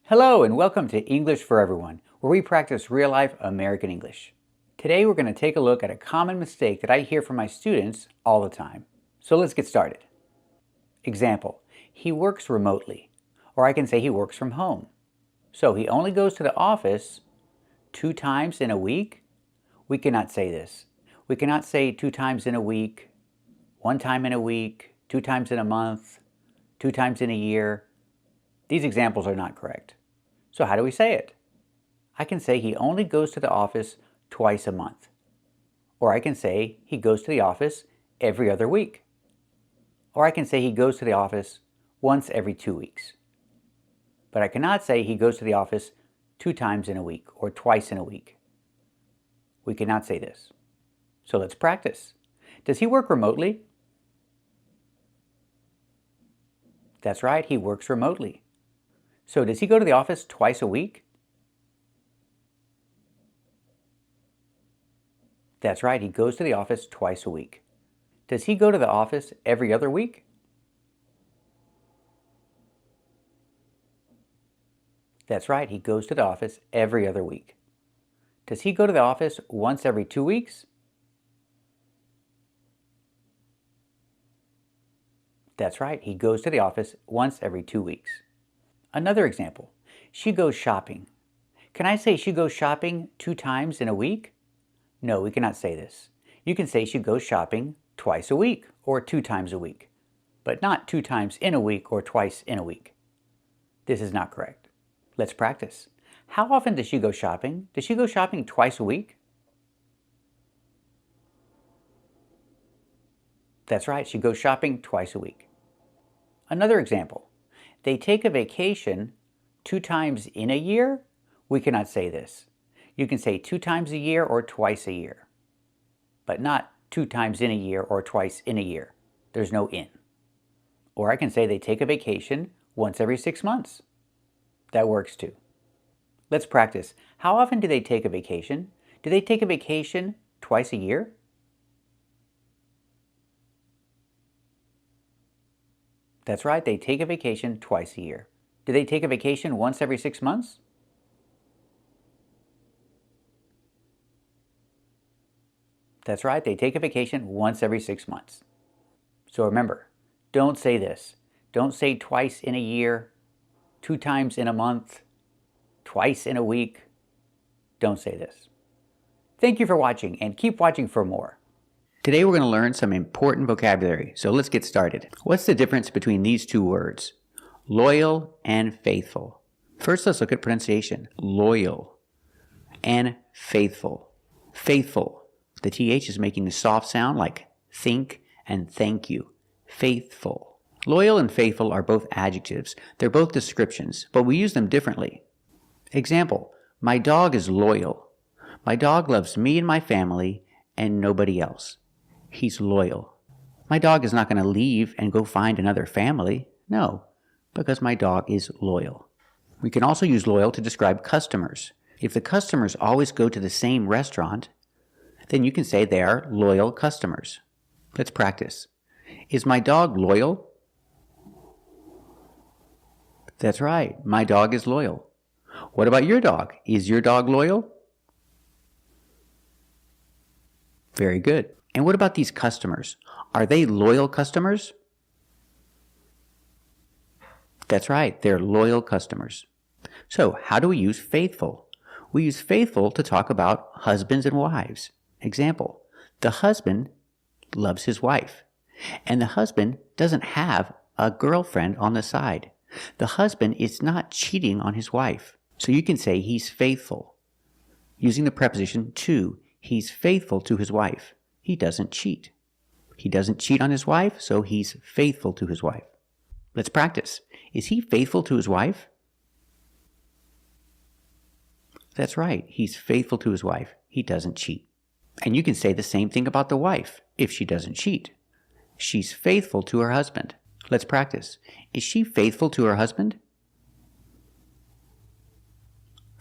Hello and welcome to English for Everyone, where we practice real-life American English. Today we're going to take a look at a common mistake that I hear from my students all the time. So let's get started. Example, he works remotely, or I can say he works from home. So he only goes to the office 2 times in a week? We cannot say this. We cannot say 2 times in a week, 1 time in a week, 2 times in a month, 2 times in a year. These examples are not correct. So how do we say it? I can say he only goes to the office twice a month. Or I can say he goes to the office every other week. Or I can say he goes to the office once every 2 weeks. But I cannot say he goes to the office 2 times in a week or twice in a week. We cannot say this. So let's practice. Does he work remotely? That's right, he works remotely. So does he go to the office twice a week? That's right, he goes to the office twice a week. Does he go to the office every other week? That's right, he goes to the office every other week. Does he go to the office once every 2 weeks? That's right, he goes to the office once every 2 weeks. Another example, she goes shopping. Can I say she goes shopping 2 times in a week? No, we cannot say this. You can say she goes shopping twice a week or 2 times a week, but not 2 times in a week or twice in a week. This is not correct. Let's practice. How often does she go shopping? Does she go shopping twice a week? That's right, she goes shopping twice a week. Another example. They take a vacation 2 times in a year? We cannot say this. You can say 2 times a year or twice a year, but not 2 times in a year or twice in a year. There's no in. Or I can say they take a vacation once every 6 months. That works too. Let's practice. How often do they take a vacation? Do they take a vacation twice a year? That's right, they take a vacation twice a year. Do they take a vacation once every 6 months? That's right, they take a vacation once every 6 months. So remember, don't say this. Don't say twice in a year, 2 times in a month, twice in a week. Don't say this. Thank you for watching and keep watching for more. Today we're going to learn some important vocabulary, so let's get started. What's the difference between these 2 words? Loyal and faithful. First, let's look at pronunciation. Loyal and faithful. Faithful. The TH is making the soft sound like think and thank you. Faithful. Loyal and faithful are both adjectives. They're both descriptions, but we use them differently. Example, my dog is loyal. My dog loves me and my family and nobody else. He's loyal. My dog is not going to leave and go find another family. No, because my dog is loyal. We can also use loyal to describe customers. If the customers always go to the same restaurant, then you can say they are loyal customers. Let's practice. Is my dog loyal? That's right, my dog is loyal. What about your dog? Is your dog loyal? Very good. And what about these customers? Are they loyal customers? That's right, they're loyal customers. So how do we use faithful? We use faithful to talk about husbands and wives. Example, the husband loves his wife, and the husband doesn't have a girlfriend on the side. The husband is not cheating on his wife. So you can say he's faithful. Using the preposition to, he's faithful to his wife. He doesn't cheat. He doesn't cheat on his wife, so he's faithful to his wife. Let's practice. Is he faithful to his wife? That's right, he's faithful to his wife. He doesn't cheat. And you can say the same thing about the wife if she doesn't cheat. She's faithful to her husband. Let's practice. Is she faithful to her husband?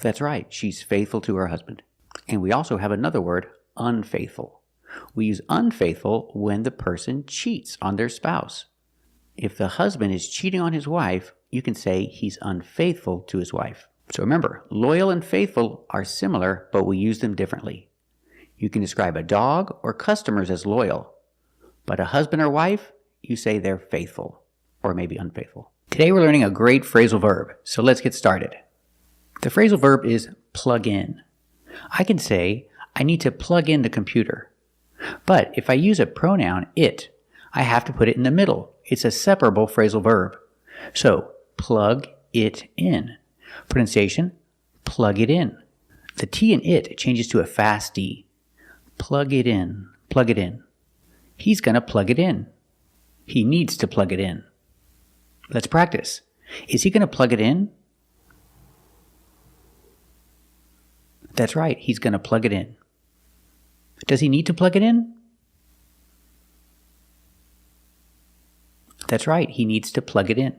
That's right, she's faithful to her husband. And we also have another word, unfaithful. We use unfaithful when the person cheats on their spouse. If the husband is cheating on his wife, you can say he's unfaithful to his wife. So remember, loyal and faithful are similar, but we use them differently. You can describe a dog or customers as loyal, but a husband or wife, you say they're faithful, or maybe unfaithful. Today we're learning a great phrasal verb, so let's get started. The phrasal verb is plug in. I can say, I need to plug in the computer. But if I use a pronoun it, I have to put it in the middle. It's a separable phrasal verb. So, plug it in. Pronunciation, plug it in. The T in it changes to a fast D. Plug it in, plug it in. He's going to plug it in. He needs to plug it in. Let's practice. Is he going to plug it in? That's right, he's going to plug it in. Does he need to plug it in? That's right, he needs to plug it in.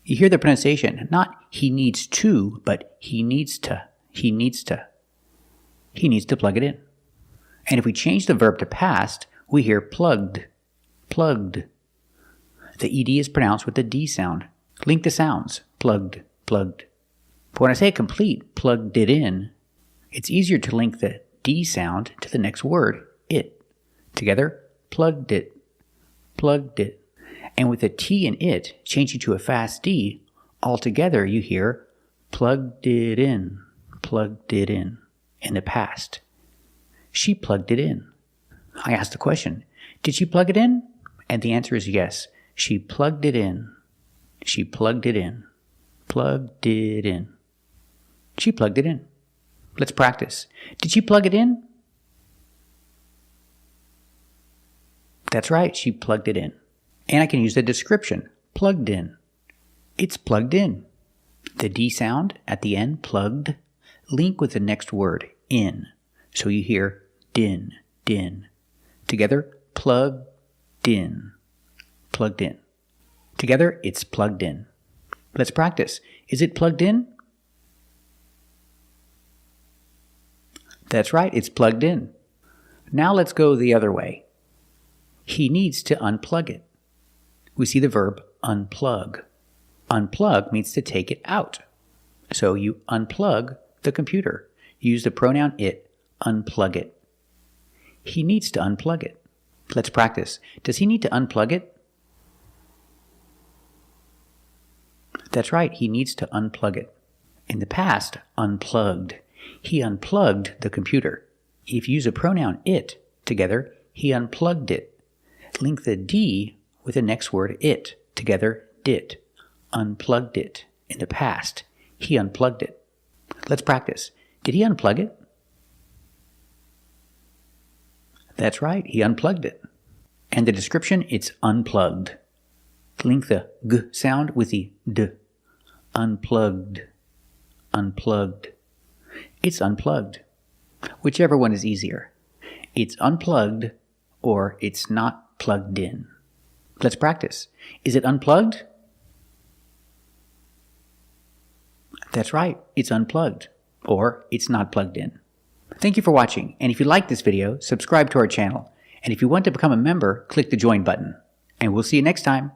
You hear the pronunciation, not he needs to, but he needs to. He needs to. He needs to plug it in. And if we change the verb to past, we hear plugged, plugged. The ed is pronounced with the D sound. Link the sounds, plugged, plugged. But when I say it complete, plugged it in, it's easier to link the D sound to the next word, it. Together, plugged it, plugged it. And with the T in it changing to a fast D, altogether you hear plugged it in the past. She plugged it in. I asked the question, did she plug it in? And the answer is yes. She plugged it in. She plugged it in. Plugged it in. She plugged it in. Let's practice. Did she plug it in? That's right, she plugged it in. And I can use the description, plugged in. It's plugged in. The D sound at the end, plugged, link with the next word, in. So you hear din, din. Together, plugged in, plugged in. Together, it's plugged in. Let's practice. Is it plugged in? That's right, it's plugged in. Now let's go the other way. He needs to unplug it. We see the verb unplug. Unplug means to take it out. So you unplug the computer. Use the pronoun it, unplug it. He needs to unplug it. Let's practice. Does he need to unplug it? That's right, he needs to unplug it. In the past, unplugged. He unplugged the computer. If you use a pronoun it together, he unplugged it. Link the D with the next word it. Together, did. Unplugged it. In the past, he unplugged it. Let's practice. Did he unplug it? That's right, he unplugged it. And the description, it's unplugged. Link the G sound with the D. Unplugged. Unplugged. It's unplugged. Whichever one is easier. It's unplugged or it's not plugged in. Let's practice. Is it unplugged? That's right, it's unplugged or it's not plugged in. Thank you for watching, and if you like this video, subscribe to our channel. And if you want to become a member, click the join button. And we'll see you next time.